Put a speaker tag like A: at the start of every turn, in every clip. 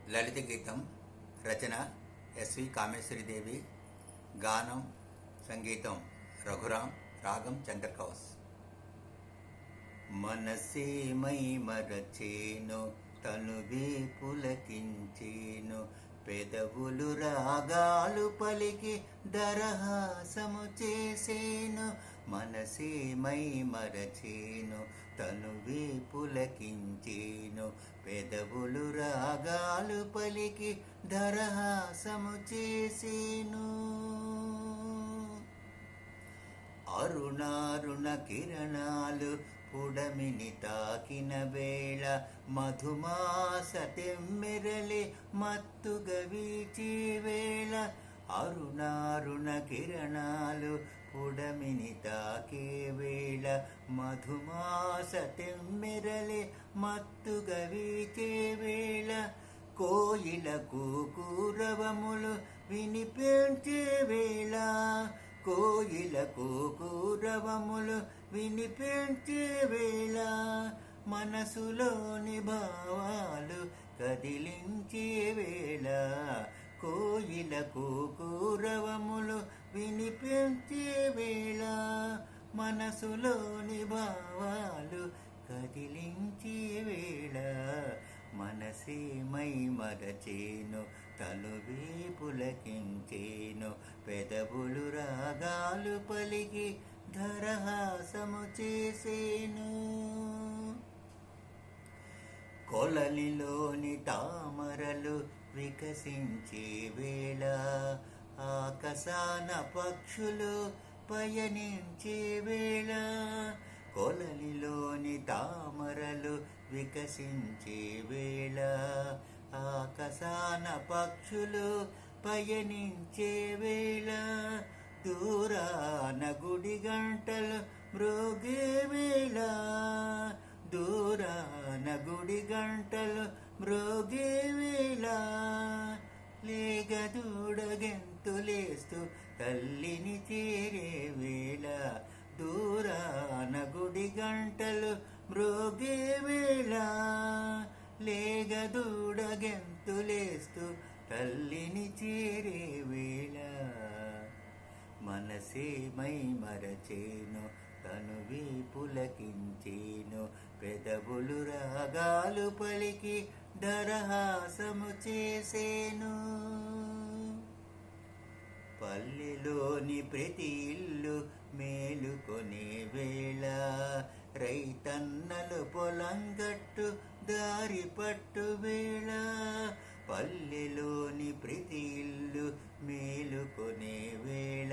A: లలిత గీతం రచన ఎస్వి కామేశ్వరీదేవి, గానం సంగీతం రఘురాం, రాగం చంద్రకౌస్. మనసే మై మరచేను, తనువే పులకించేను, పెదవులు రాగాలు పలికి దరహాసము చేసేను. మనసే మై మరచేను, తనువే పులకించేను, పెదవులు రాగాలు పలికి దరహాసము చేసేను. అరుణారుణ కిరణాలు పుడమిని తాకిన వేళ, మధుమాస తెమ్మెరలి మత్తుగా వీచే వేళ. అరుణారుణ కిరణాలు పుడమిని తాకే వేళ, మధుమాస తెమ్మెరలి మత్తుగా వీచే వేళ. కోయిల కూరవములు వినిపించే వేళ, కోయిల కూరవములు వినిపించే వేళ. మనసులోని భావాలు కదిలించే వేళ, కోయిల కూరవములు వినిపించే వేళ. మనసులోని భావాలు కదిలించే వేళ. మనసే మై మరచేను, తనువే పులకించేను, పెదవులు రాగాలు పలికి దరహాసము చేసేను. కొలలిలోని తామరలు వికసించే వేళ, ఆకాశాన పక్షులు పయనించే వేళ. కొలలిలోని తామరలు వికసించే వేళ, ఆకాశాన పక్షులు పయనించే వేళ. దూరాన గుడి గంటలు మ్రోగే వేళ, దూరాన గుడి గంటలు మ్రోగే వేళ. లేగదూడగెంతులేస్తూ తల్లిని చేరే వేళ, దూరాన గుడి గంటలు మ్రోగే వేళ. లేగదూడగెంతులేస్తూ తల్లిని చేరే వేళ. మనసే మై మరచేను, తనువే పులకించేను, పెదవులు రాగాలు పలికి దరహాసము చేసేను. పల్లెలోని ప్రతి ఇల్లు మేలుకొనే వేళ, రైతన్నలు పొలం గట్టు దారి పట్టు వేళ. పల్లెలోని ప్రతి ఇల్లు మేలుకొనే వేళ,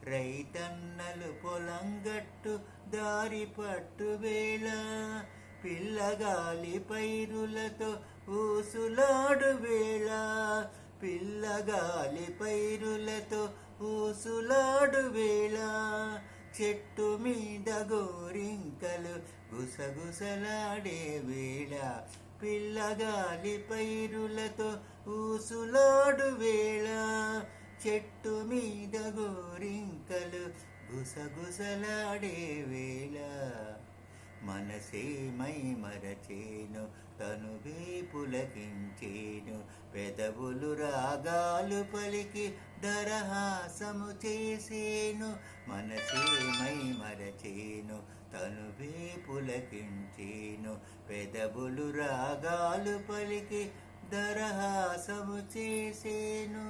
A: రైతన్నలు పొలం గట్టు దారి పట్టు వేళ. పిల్లగాలి పైరులతో ఊసులాడు వేళ, పిల్లగాలి పైరులతో ఊసులాడు వేళ. చెట్టు మీద గోరింకలు గుసగుసలాడే వేళ, పిల్లగాలి పైరులతో ఊసులాడు వేళ. చెట్టు మీద గోరింకలు గుసగుసలాడే వేళ. మనసే మై మరచేను, తనువే పులకించేను, పెదవులు రాగాలు పలికి దరహాసము చేసేను. మనసే మై మరచేను, తనువే పులకించేను, పెదవులు రాగాలు పలికి దరహాసము చేసేను.